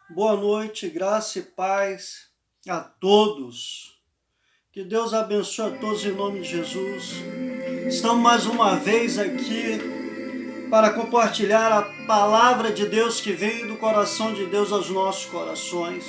Boa noite, graça e paz a todos. Que Deus abençoe a todos em nome de Jesus. Estamos mais uma vez aqui para compartilhar a palavra de Deus que vem do coração de Deus aos nossos corações.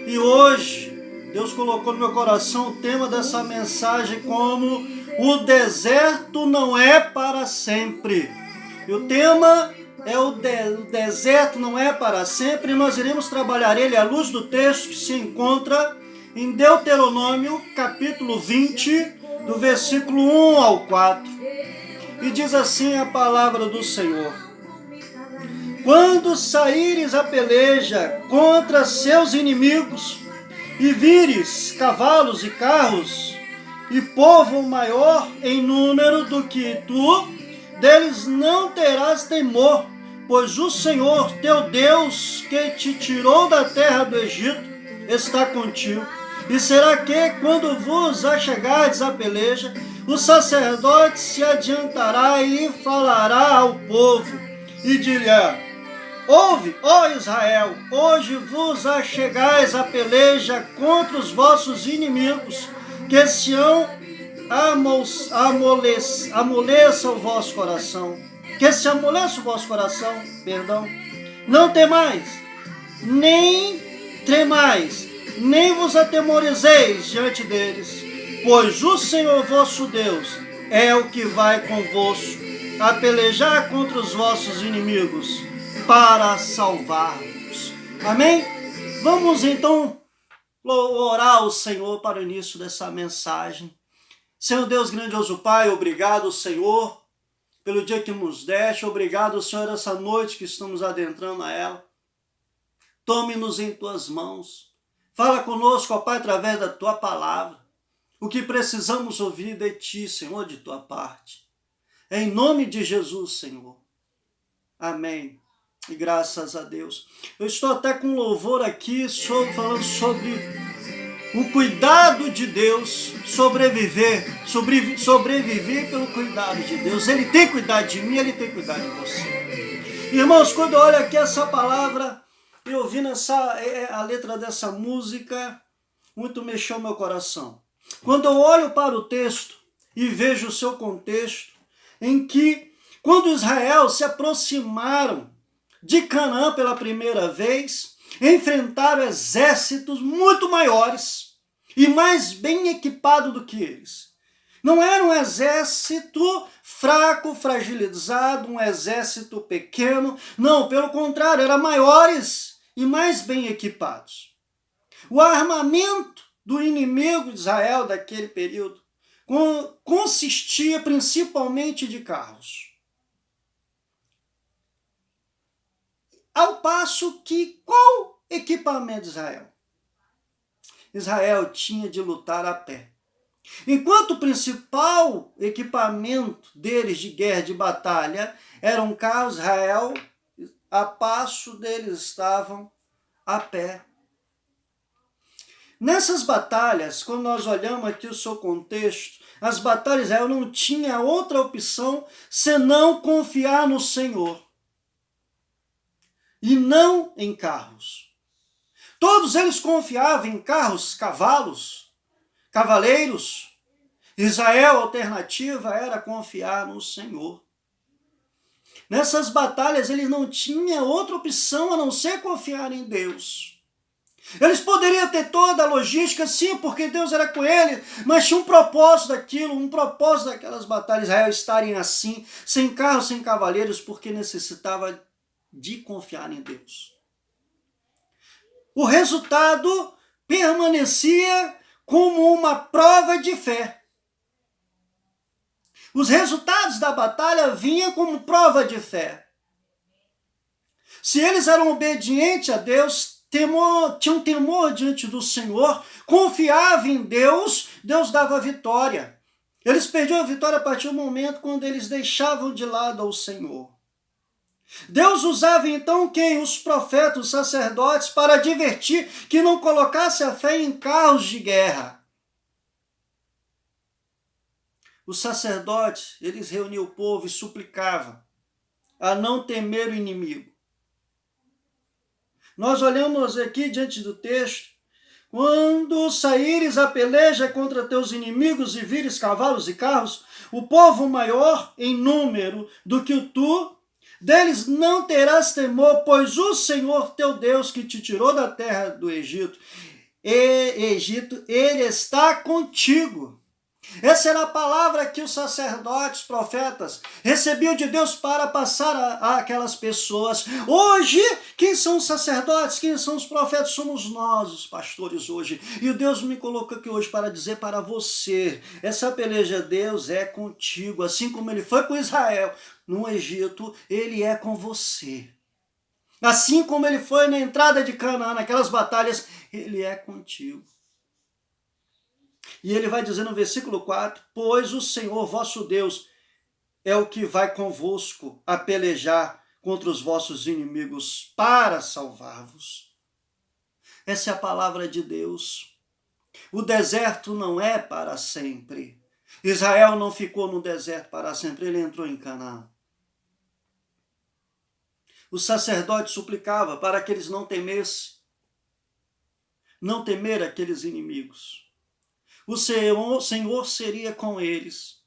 E hoje, Deus colocou no meu coração o tema dessa mensagem como o deserto não é para sempre. E o tema é o deserto não é para sempre. Nós iremos trabalhar ele à luz do texto que se encontra em Deuteronômio, capítulo 20, do versículo 1 ao 4. E diz assim a palavra do Senhor: Quando saíres a peleja contra seus inimigos, e vires cavalos e carros, e povo maior em número do que tu, deles não terás temor, pois o Senhor teu Deus, que te tirou da terra do Egito, está contigo. E será que, quando vos achegardes à peleja, o sacerdote se adiantará e falará ao povo, e dirá: Ouve, ó Israel, hoje vos achegais à peleja contra os vossos inimigos, que se amoleça o vosso coração. Que se amoleça o vosso coração, Não temais, nem tremais, nem vos atemorizeis diante deles, pois o Senhor vosso Deus é o que vai convosco a pelejar contra os vossos inimigos, para salvar-vos. Amém? Vamos então orar ao Senhor para o início dessa mensagem. Senhor Deus, grandioso Pai, obrigado, Senhor, pelo dia que nos deste. Obrigado, Senhor, essa noite que estamos adentrando a ela. Tome-nos em tuas mãos. Fala conosco, ó Pai, através da tua palavra. O que precisamos ouvir de ti, Senhor, de tua parte. Em nome de Jesus, Senhor. Amém. E graças a Deus. Eu estou até com louvor aqui, falando sobre o cuidado de Deus, sobreviver pelo cuidado de Deus. Ele tem cuidado de mim, Ele tem cuidado de você. Irmãos, quando eu olho aqui essa palavra, e ouvindo a letra dessa música, muito mexeu meu coração. Quando eu olho para o texto e vejo o seu contexto, em que, quando Israel se aproximaram de Canaã pela primeira vez, enfrentaram exércitos muito maiores e mais bem equipados do que eles. Não era um exército fraco, fragilizado, um exército pequeno. Não, pelo contrário, eram maiores e mais bem equipados. O armamento do inimigo de Israel daquele período consistia principalmente de carros. Ao passo que, qual equipamento de Israel? Israel tinha de lutar a pé. Enquanto o principal equipamento deles de guerra, de batalha, eram carros, Israel, a passo deles estavam a pé. Nessas batalhas, quando nós olhamos aqui o seu contexto, as batalhas, Israel não tinha outra opção senão confiar no Senhor. E não em carros. Todos eles confiavam em carros, cavalos, cavaleiros. Israel, a alternativa era confiar no Senhor. Nessas batalhas, eles não tinham outra opção a não ser confiar em Deus. Eles poderiam ter toda a logística, sim, porque Deus era com eles, mas tinha um propósito daquilo, um propósito daquelas batalhas, Israel estarem assim, sem carros, sem cavaleiros, porque necessitava de confiar em Deus. O resultado permanecia como uma prova de fé. Os resultados da batalha vinham como prova de fé. Se eles eram obedientes a Deus, tinham temor diante do Senhor, confiavam em Deus, Deus dava vitória. Eles perdiam a vitória a partir do momento quando eles deixavam de lado ao Senhor. Deus usava então quem? Os profetas, os sacerdotes, para advertir que não colocasse a fé em carros de guerra. Os sacerdotes, eles reuniam o povo e suplicavam a não temer o inimigo. Nós olhamos aqui diante do texto, quando saíres a peleja contra teus inimigos e vires cavalos e carros, o povo maior em número do que tu, deles não terás temor, pois o Senhor teu Deus que te tirou da terra do Egito, ele está contigo. Essa era a palavra que os sacerdotes, profetas, recebiam de Deus para passar àquelas pessoas. Hoje, quem são os sacerdotes, quem são os profetas? Somos nós, os pastores, hoje. E o Deus me colocou aqui hoje para dizer para você, essa peleja, Deus é contigo, assim como ele foi com Israel no Egito, ele é com você. Assim como ele foi na entrada de Canaã, naquelas batalhas, ele é contigo. E ele vai dizer no versículo 4, pois o Senhor vosso Deus é o que vai convosco a pelejar contra os vossos inimigos para salvar-vos. Essa é a palavra de Deus. O deserto não é para sempre. Israel não ficou no deserto para sempre, ele entrou em Canaã. O sacerdote suplicava para que eles não temessem, não temer aqueles inimigos. O Senhor seria com eles.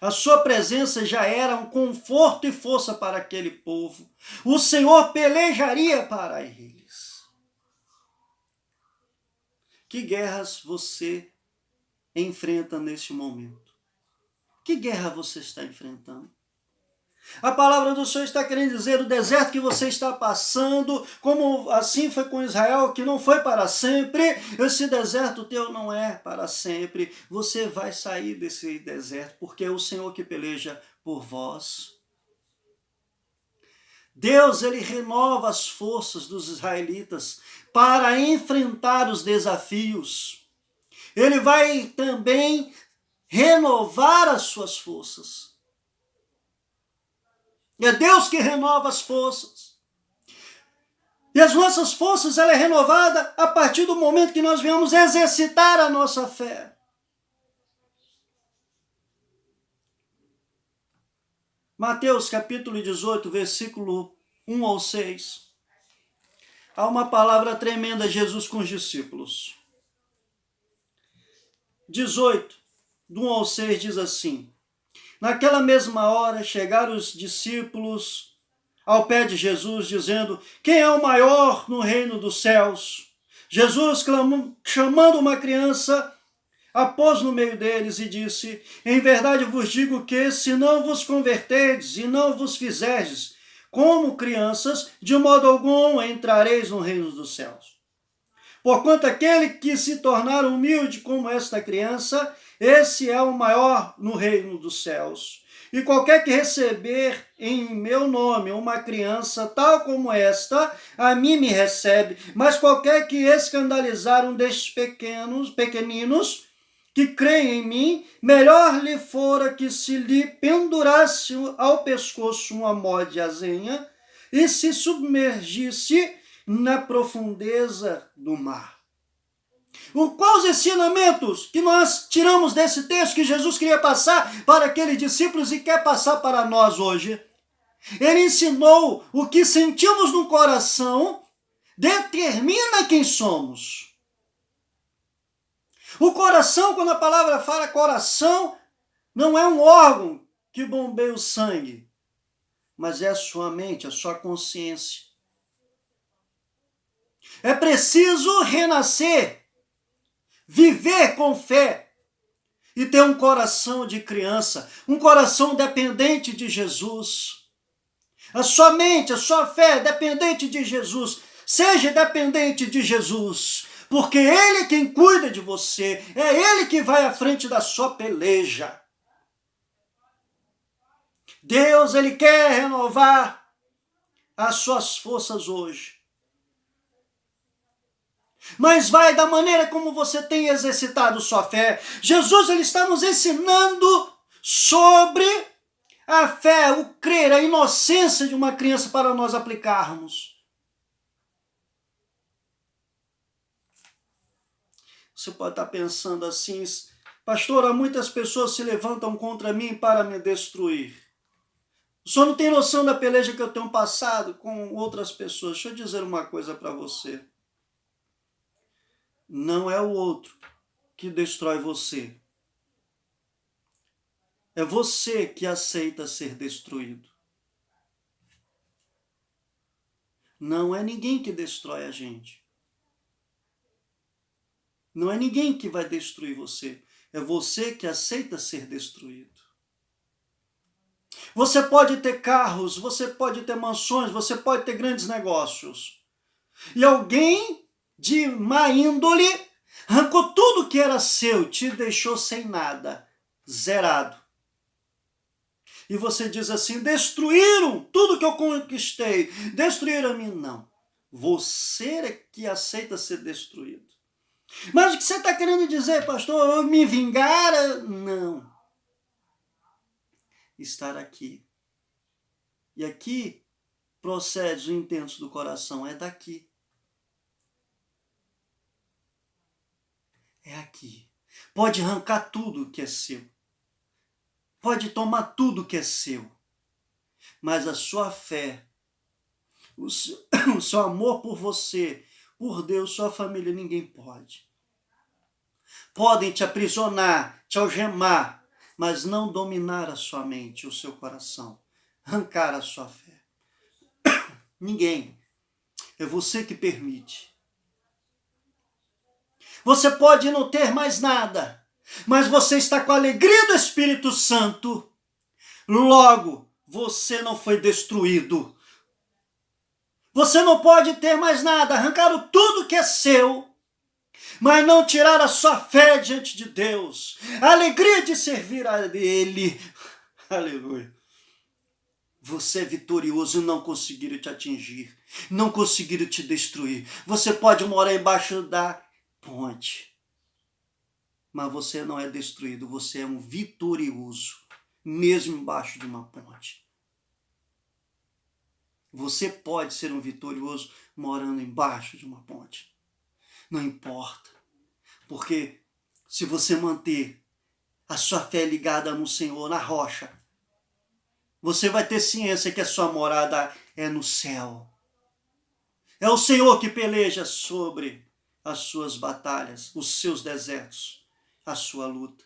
A sua presença já era um conforto e força para aquele povo. O Senhor pelejaria para eles. Que guerras você enfrenta neste momento? Que guerra você está enfrentando? A palavra do Senhor está querendo dizer, o deserto que você está passando, como assim foi com Israel, que não foi para sempre, esse deserto teu não é para sempre. Você vai sair desse deserto, porque é o Senhor que peleja por vós. Deus, ele renova as forças dos israelitas para enfrentar os desafios. Ele vai também renovar as suas forças. É Deus que renova as forças. E as nossas forças, ela é renovada a partir do momento que nós venhamos exercitar a nossa fé. Mateus capítulo 18, versículo 1 ao 6. Há uma palavra tremenda de Jesus com os discípulos. 18, do 1 ao 6 diz assim: naquela mesma hora chegaram os discípulos ao pé de Jesus, dizendo: quem é o maior no reino dos céus? Jesus, chamando uma criança, a pôs no meio deles e disse: em verdade vos digo que, se não vos converterdes e não vos fizerdes como crianças, de modo algum entrareis no reino dos céus. Porquanto aquele que se tornar humilde como esta criança, esse é o maior no reino dos céus. E qualquer que receber em meu nome uma criança tal como esta, a mim me recebe. Mas qualquer que escandalizar um destes pequeninos, que creem em mim, melhor lhe fora que se lhe pendurasse ao pescoço uma mó de azenha e se submergisse na profundeza do mar. Quais os ensinamentos que nós tiramos desse texto que Jesus queria passar para aqueles discípulos e quer passar para nós hoje? Ele ensinou o que sentimos no coração determina quem somos. O coração, quando a palavra fala coração, não é um órgão que bombeia o sangue, mas é a sua mente, a sua consciência. É preciso renascer, viver com fé e ter um coração de criança, um coração dependente de Jesus. A sua mente, a sua fé é dependente de Jesus. Seja dependente de Jesus, porque Ele é quem cuida de você, é Ele que vai à frente da sua peleja. Deus, Ele quer renovar as suas forças hoje. Mas vai da maneira como você tem exercitado sua fé. Jesus, ele está nos ensinando sobre a fé, o crer, a inocência de uma criança para nós aplicarmos. Você pode estar pensando assim: pastor, há muitas pessoas se levantam contra mim para me destruir. O senhor não tem noção da peleja que eu tenho passado com outras pessoas. Deixa eu dizer uma coisa para você. Não é o outro que destrói você. É você que aceita ser destruído. Não é ninguém que destrói a gente. Não é ninguém que vai destruir você. É você que aceita ser destruído. Você pode ter carros, você pode ter mansões, você pode ter grandes negócios. E alguém de má índole arrancou tudo que era seu, te deixou sem nada, zerado. E você diz assim, destruíram tudo que eu conquistei, destruíram a mim. Não, você é que aceita ser destruído. Mas o que você está querendo dizer, pastor? Eu me vingar? Não. Estar aqui. E aqui procede o intento do coração, é daqui. É aqui. Pode arrancar tudo que é seu. Pode tomar tudo que é seu. Mas a sua fé, o seu amor por você, por Deus, sua família, ninguém pode. Podem te aprisionar, te algemar, mas não dominar a sua mente, o seu coração. Arrancar a sua fé. Ninguém. É você que permite. Você pode não ter mais nada, mas você está com a alegria do Espírito Santo. Logo, você não foi destruído. Você não pode ter mais nada, arrancaram tudo que é seu, mas não tirar a sua fé diante de Deus. A alegria de servir a Ele. Aleluia. Você é vitorioso e não conseguiram te atingir. Não conseguiram te destruir. Você pode morar embaixo da ponte. Mas você não é destruído. Você é um vitorioso. Mesmo embaixo de uma ponte. Você pode ser um vitorioso morando embaixo de uma ponte. Não importa. Porque se você manter a sua fé ligada no Senhor, na rocha, você vai ter ciência que a sua morada é no céu. É o Senhor que peleja sobre as suas batalhas, os seus desertos, a sua luta.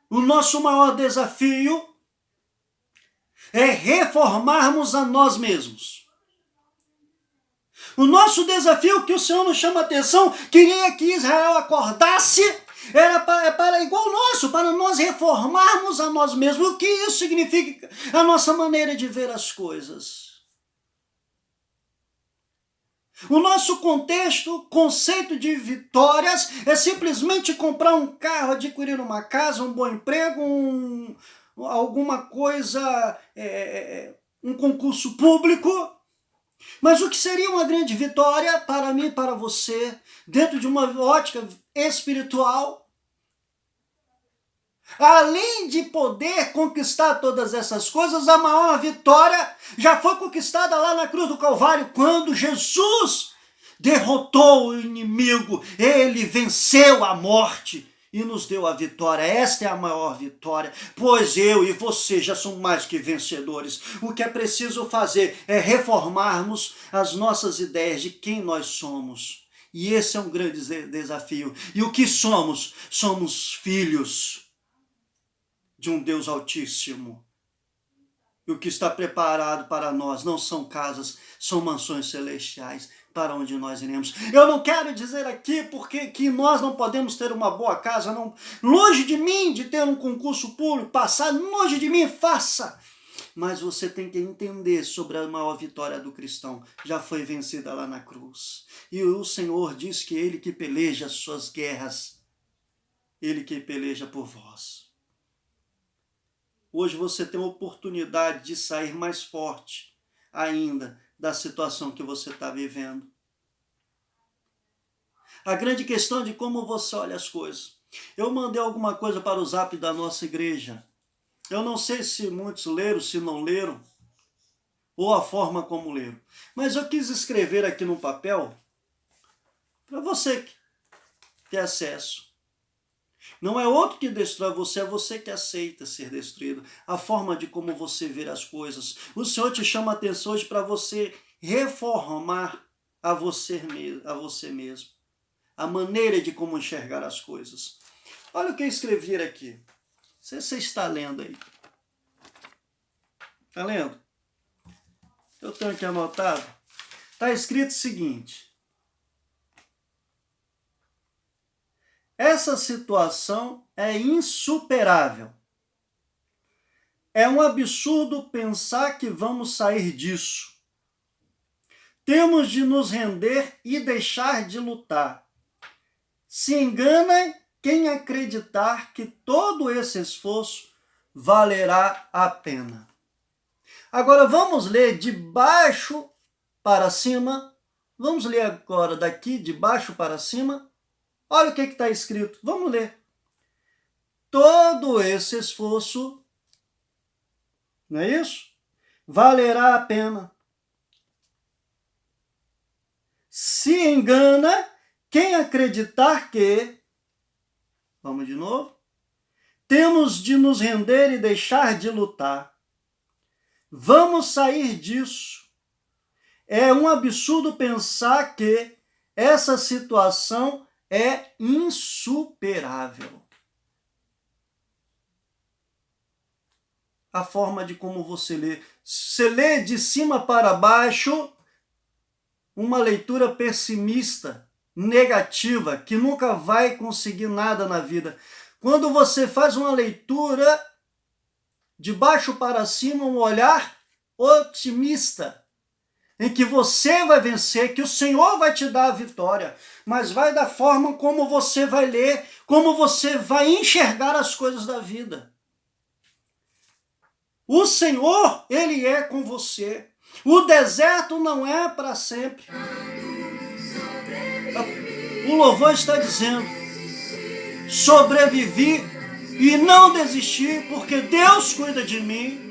O nosso maior desafio é reformarmos a nós mesmos. O nosso desafio que o Senhor nos chama a atenção, queria que Israel acordasse, era para igual o nosso, para nós reformarmos a nós mesmos. O que isso significa? A nossa maneira de ver as coisas. O nosso conceito de vitórias é simplesmente comprar um carro, adquirir uma casa, um bom emprego, alguma coisa, um concurso público. Mas o que seria uma grande vitória para mim e para você, dentro de uma ótica espiritual? Além de poder conquistar todas essas coisas, a maior vitória já foi conquistada lá na cruz do Calvário, quando Jesus derrotou o inimigo, ele venceu a morte e nos deu a vitória. Esta é a maior vitória, pois eu e você já somos mais que vencedores. O que é preciso fazer é reformarmos as nossas ideias de quem nós somos. E esse é um grande desafio. E o que somos? Somos filhos de um Deus Altíssimo. E o que está preparado para nós não são casas, são mansões celestiais, para onde nós iremos. Eu não quero dizer aqui porque que nós não podemos ter uma boa casa, não. Longe de mim de ter um concurso público, passar, longe de mim, faça. Mas você tem que entender sobre a maior vitória do cristão. Já foi vencida lá na cruz. E o Senhor diz que Ele que peleja as suas guerras. Ele que peleja por vós. Hoje você tem a oportunidade de sair mais forte ainda da situação que você está vivendo. A grande questão é de como você olha as coisas. Eu mandei alguma coisa para o zap da nossa igreja. Eu não sei se muitos leram, se não leram, ou a forma como leram. Mas eu quis escrever aqui no papel, para você ter acesso. Não é outro que destrói você, é você que aceita ser destruído. A forma de como você vê as coisas. O Senhor te chama a atenção hoje para você reformar a você mesmo. A maneira de como enxergar as coisas. Olha o que eu escrevi aqui. Você está lendo aí. Está lendo? Eu tenho aqui anotado. Está escrito o seguinte. Essa situação é insuperável. É um absurdo pensar que vamos sair disso. Temos de nos render e deixar de lutar. Se engana quem acreditar que todo esse esforço valerá a pena. Agora vamos ler de baixo para cima. Vamos ler agora daqui de baixo para cima. Olha o que está escrito. Vamos ler. Todo esse esforço, não é isso? Valerá a pena. Se engana quem acreditar que, vamos de novo, temos de nos render e deixar de lutar. Vamos sair disso. É um absurdo pensar que essa situação é insuperável. A forma de como você lê. Você lê de cima para baixo, uma leitura pessimista, negativa, que nunca vai conseguir nada na vida. Quando você faz uma leitura de baixo para cima, um olhar otimista, em que você vai vencer, que o Senhor vai te dar a vitória, mas vai da forma como você vai ler, como você vai enxergar as coisas da vida. O Senhor, Ele é com você. O deserto não é para sempre. O louvor está dizendo, sobrevivi e não desisti, porque Deus cuida de mim.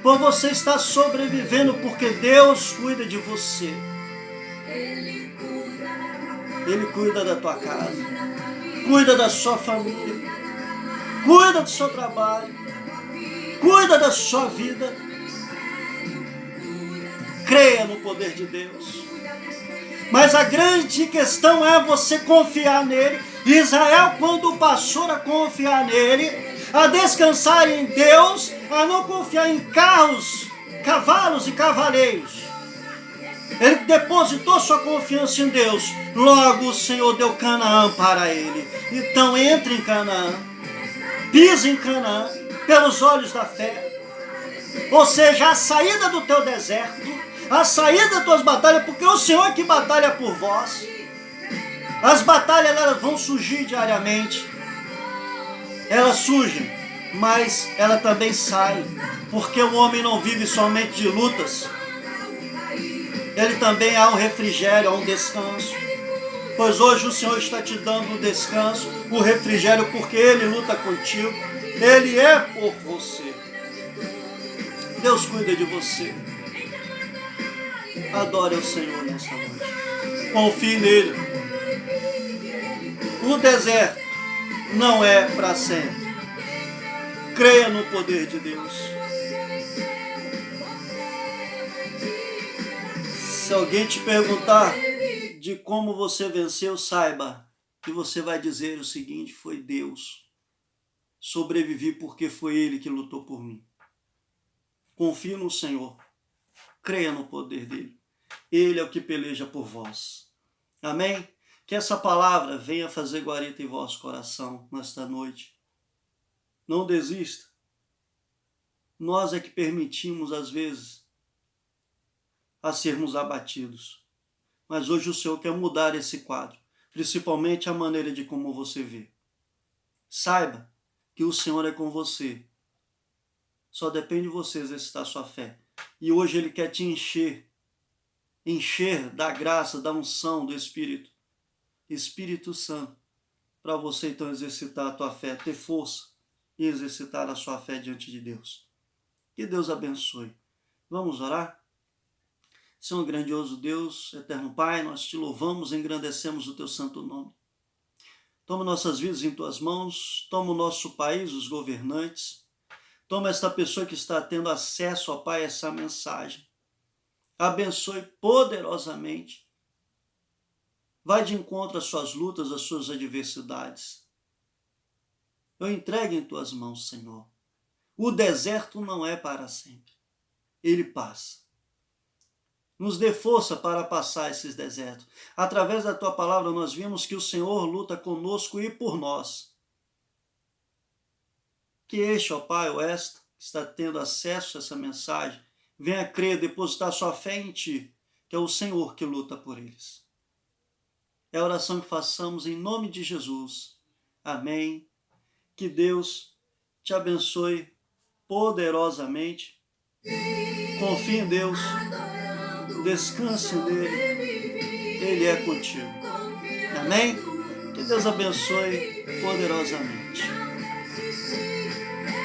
Por você estar sobrevivendo, porque Deus cuida de você. Ele cuida da tua casa, cuida da sua família, cuida do seu trabalho, cuida da sua vida. Creia no poder de Deus. Mas a grande questão é você confiar nele. Israel, quando passou a confiar nele, a descansar em Deus, a não confiar em carros, cavalos e cavaleiros. Ele depositou sua confiança em Deus. Logo o Senhor deu Canaã para ele. Então entre em Canaã. Pisa em Canaã pelos olhos da fé. Ou seja, a saída do teu deserto, a saída das tuas batalhas, porque o Senhor é que batalha por vós. As batalhas elas vão surgir diariamente. Elas surgem, mas ela também sai, porque o homem não vive somente de lutas. Ele também há um refrigério, há um descanso. Pois hoje o Senhor está te dando o descanso, o refrigério, porque Ele luta contigo. Ele é por você. Deus cuida de você. Adore o Senhor nesta noite. Confie nele. O deserto não é para sempre. Creia no poder de Deus. Se alguém te perguntar de como você venceu, saiba que você vai dizer o seguinte: foi Deus. Sobrevivi porque foi Ele que lutou por mim. Confie no Senhor. Creia no poder dele. Ele é o que peleja por vós. Amém? Que essa palavra venha fazer guarita em vosso coração nesta noite. Não desista. Nós é que permitimos, às vezes, a sermos abatidos. Mas hoje o Senhor quer mudar esse quadro, principalmente a maneira de como você vê. Saiba que o Senhor é com você. Só depende de você exercitar sua fé. E hoje Ele quer te encher da graça, da unção do Espírito Santo, para você então exercitar a tua fé, ter força e exercitar a sua fé diante de Deus. Que Deus abençoe. Vamos orar? Senhor grandioso Deus, eterno Pai, nós te louvamos e engrandecemos o teu santo nome. Toma nossas vidas em tuas mãos, toma o nosso país, os governantes, toma esta pessoa que está tendo acesso, ó Pai, a essa mensagem. Abençoe poderosamente. Vai de encontro às suas lutas, às suas adversidades. Eu entrego em tuas mãos, Senhor. O deserto não é para sempre. Ele passa. Nos dê força para passar esses desertos. Através da tua palavra nós vimos que o Senhor luta conosco e por nós. Que este, ó Pai, ou esta, que está tendo acesso a essa mensagem, venha crer, depositar sua fé em Ti, que é o Senhor que luta por eles. É a oração que façamos em nome de Jesus. Amém. Que Deus te abençoe poderosamente. Confie em Deus. Descanse nele, Ele é contigo. Amém? Que Deus abençoe poderosamente.